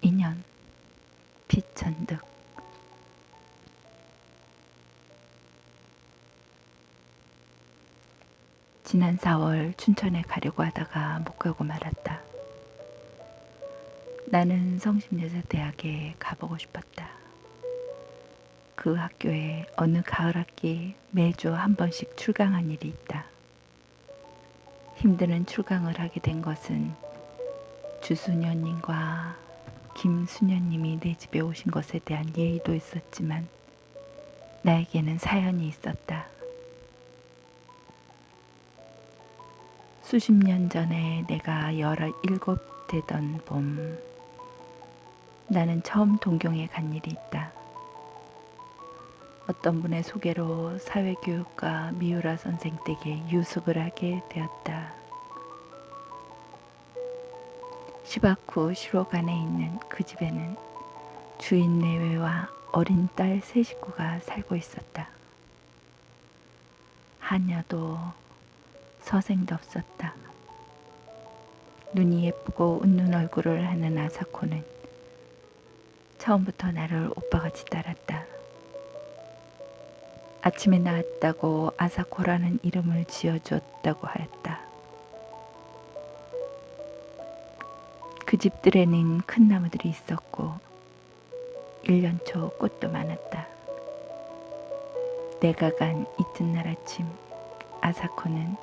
인연, 비천득. 지난 4월 춘천에 가려고 하다가 못 가고 말았다. 나는 성심여자대학에 가보고 싶었다. 그 학교에 어느 가을 학기 매주 한 번씩 출강한 일이 있다. 힘드는 출강을 하게 된 것은 주수녀님과 김수녀님이 내 집에 오신 것에 대한 예의도 있었지만 나에게는 사연이 있었다. 수십 년 전에 내가 17 되던 봄, 나는 처음 동경에 간 일이 있다. 어떤 분의 소개로 사회교육과 미우라 선생 댁에 유숙을 하게 되었다. 시바쿠 시로간에 있는 그 집에는 주인 내외와 어린 딸 세 식구가 살고 있었다. 하녀도 서생도 없었다. 눈이 예쁘고 웃는 얼굴을 하는 아사코는 처음부터 나를 오빠같이 따랐다. 아침에 나왔다고 아사코라는 이름을 지어주었다고 하였다. 그 집들에는 큰 나무들이 있었고 1년초 꽃도 많았다. 내가 간 이튿날 아침, 아사코는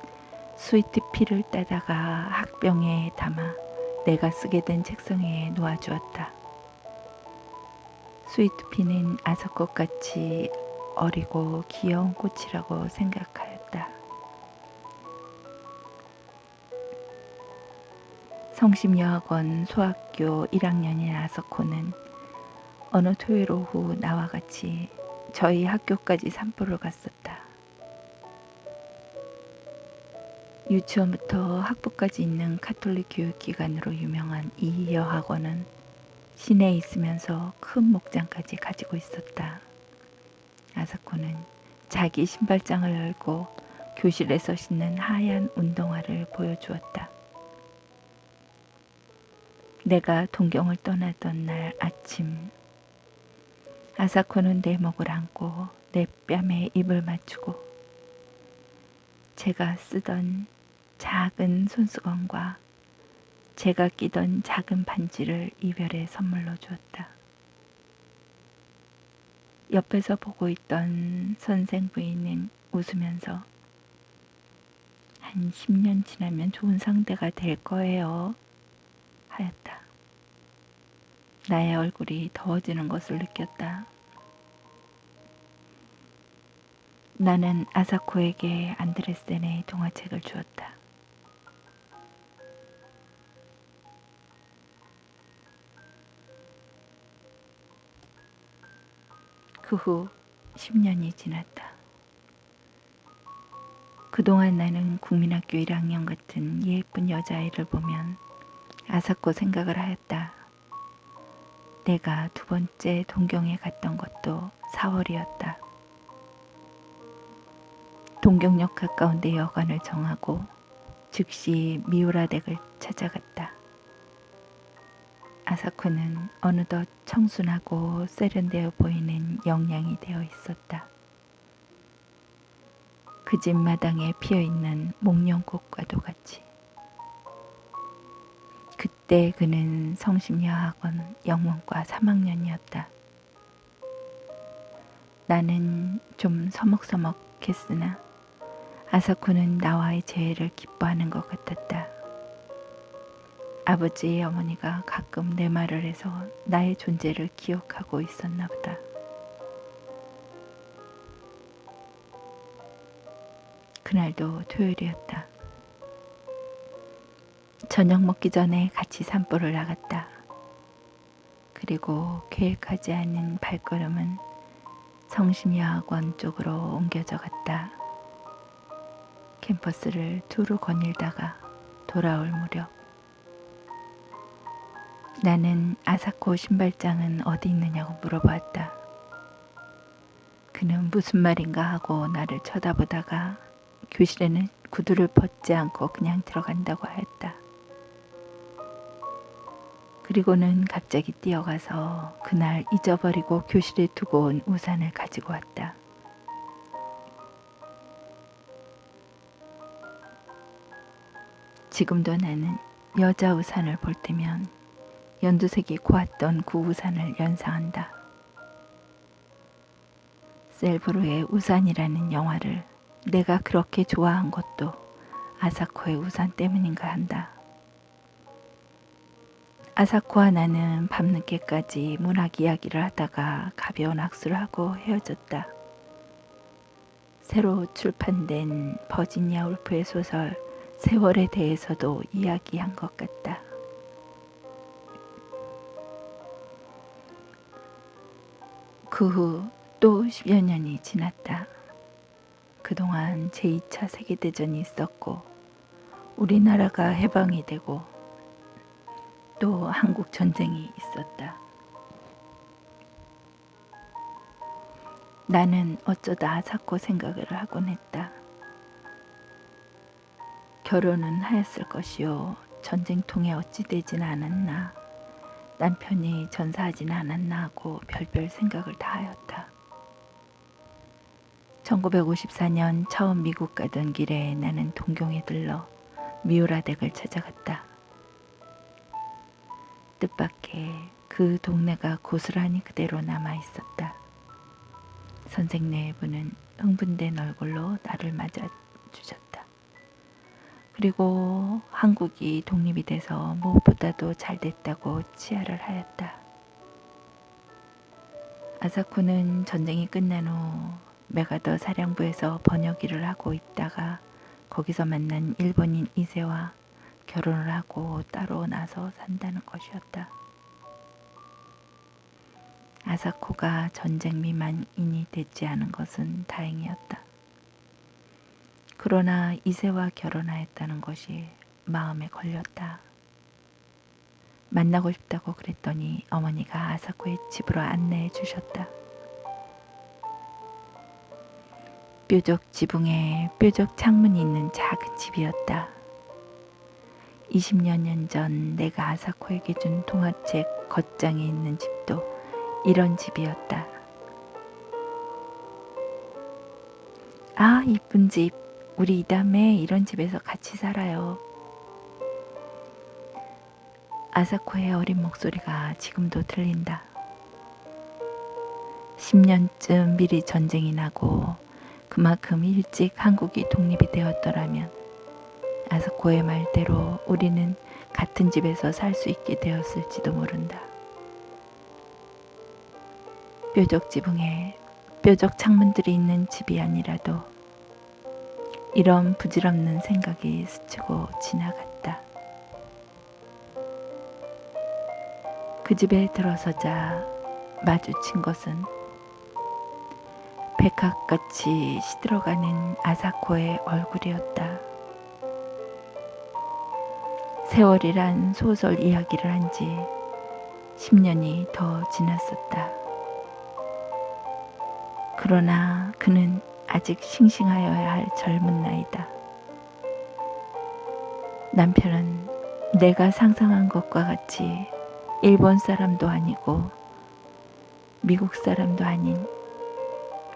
스위트피를 따다가 학병에 담아 내가 쓰게 된 책상 위에 놓아주었다. 스위트피는 아사코같이 어리고 귀여운 꽃이라고 생각하였다. 성심여학원 소학교 1학년인 아사코는 어느 토요일 오후 나와 같이 저희 학교까지 산보를 갔었다. 유치원부터 학부까지 있는 카톨릭 교육기관으로 유명한 이 여학원은 시내에 있으면서 큰 목장까지 가지고 있었다. 아사코는 자기 신발장을 열고 교실에서 신는 하얀 운동화를 보여주었다. 내가 동경을 떠나던 날 아침, 아사코는 내 목을 안고 내 뺨에 입을 맞추고 제가 쓰던 작은 손수건과 제가 끼던 작은 반지를 이별의 선물로 주었다. 옆에서 보고 있던 선생 부인은 웃으면서 한 10년 지나면 좋은 상대가 될 거예요 하였다. 나의 얼굴이 더워지는 것을 느꼈다. 나는 아사코에게 안드레센의 동화책을 주었다. 그 후 10년이 지났다. 그동안 나는 국민학교 1학년 같은 예쁜 여자아이를 보면 아사코 생각을 하였다. 내가 두 번째 동경에 갔던 것도 4월이었다. 동경역 가까운데 여관을 정하고 즉시 미우라 댁을 찾아갔다. 아사코는 어느덧 청순하고 세련되어 보이는 영양이 되어 있었다. 그 집 마당에 피어있는 목련꽃과도 같이. 그때 그는 성심여학원 영문과 3학년이었다. 나는 좀 서먹서먹했으나 아사코는 나와의 재회를 기뻐하는 것 같았다. 아버지 어머니가 가끔 내 말을 해서 나의 존재를 기억하고 있었나 보다. 그날도 토요일이었다. 저녁 먹기 전에 같이 산보를 나갔다. 그리고 계획하지 않은 발걸음은 성심여학원 쪽으로 옮겨져 갔다. 캠퍼스를 두루 거닐다가 돌아올 무렵 나는 아사코 신발장은 어디 있느냐고 물어보았다. 그는 무슨 말인가 하고 나를 쳐다보다가 교실에는 구두를 벗지 않고 그냥 들어간다고 하였다. 그리고는 갑자기 뛰어가서 그날 잊어버리고 교실에 두고 온 우산을 가지고 왔다. 지금도 나는 여자 우산을 볼 때면 연두색이 고왔던 그 우산을 연상한다. 셀브루의 우산이라는 영화를 내가 그렇게 좋아한 것도 아사코의 우산 때문인가 한다. 아사코와 나는 밤늦게까지 문학 이야기를 하다가 가벼운 악수를 하고 헤어졌다. 새로 출판된 버지니아 울프의 소설 세월에 대해서도 이야기한 것 같다. 그 후 또 10여 년이 지났다. 그동안 제2차 세계대전이 있었고 우리나라가 해방이 되고 또 한국 전쟁이 있었다. 나는 어쩌다 아사코 생각을 하곤 했다. 결혼은 하였을 것이요 전쟁통에 어찌 되진 않았나, 남편이 전사하진 않았나 하고 별별 생각을 다 하였다. 1954년 처음 미국 가던 길에 나는 동경에 들러 미우라 댁을 찾아갔다. 뜻밖의 그 동네가 고스란히 그대로 남아있었다. 선생네부는 흥분된 얼굴로 나를 맞아주셨다. 그리고 한국이 독립이 돼서 무엇보다도 잘 됐다고 치하를 하였다. 아사코는 전쟁이 끝난 후 메가더 사령부에서 번역 일을 하고 있다가 거기서 만난 일본인 이세와 결혼을 하고 따로 나서 산다는 것이었다. 아사코가 전쟁 미만인이 되지 않은 것은 다행이었다. 그러나 이세와 결혼하였다는 것이 마음에 걸렸다. 만나고 싶다고 그랬더니 어머니가 아사코의 집으로 안내해 주셨다. 뾰족 지붕에 뾰족 창문이 있는 작은 집이었다. 20여 년 전 내가 아사코에게 준 동화책 겉장에 있는 집도 이런 집이었다. 아, 이쁜 집. 우리 이 다음에 이런 집에서 같이 살아요. 아사코의 어린 목소리가 지금도 들린다. 10년쯤 미리 전쟁이 나고 그만큼 일찍 한국이 독립이 되었더라면 아사코의 말대로 우리는 같은 집에서 살 수 있게 되었을지도 모른다. 뾰족 지붕에 뾰족 창문들이 있는 집이 아니라도 이런 부질없는 생각이 스치고 지나갔다. 그 집에 들어서자 마주친 것은 백합같이 시들어가는 아사코의 얼굴이었다. 세월이란 소설 이야기를 한 지 10년이 더 지났었다. 그러나 그는 아직 싱싱하여야 할 젊은 나이다. 남편은 내가 상상한 것과 같이 일본 사람도 아니고 미국 사람도 아닌,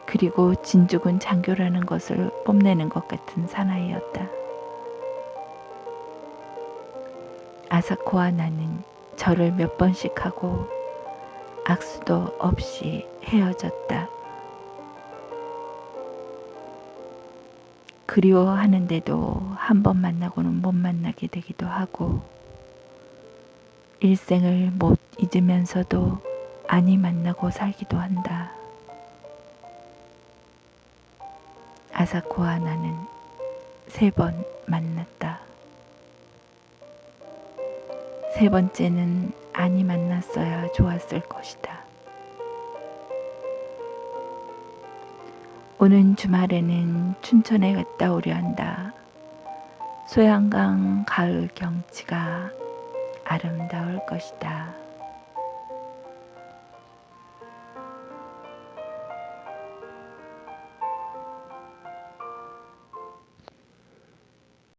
그리고 진주군 장교라는 것을 뽐내는 것 같은 사나이였다. 아사코와 나는 절을 몇 번씩 하고 악수도 없이 헤어졌다. 그리워하는데도 한 번 만나고는 못 만나게 되기도 하고, 일생을 못 잊으면서도 아니 만나고 살기도 한다. 아사코와 나는 3번 만났다. 3번째는 아니 만났어야 좋았을 것이다. 오는 주말에는 춘천에 갔다 오려 한다. 소양강 가을 경치가 아름다울 것이다.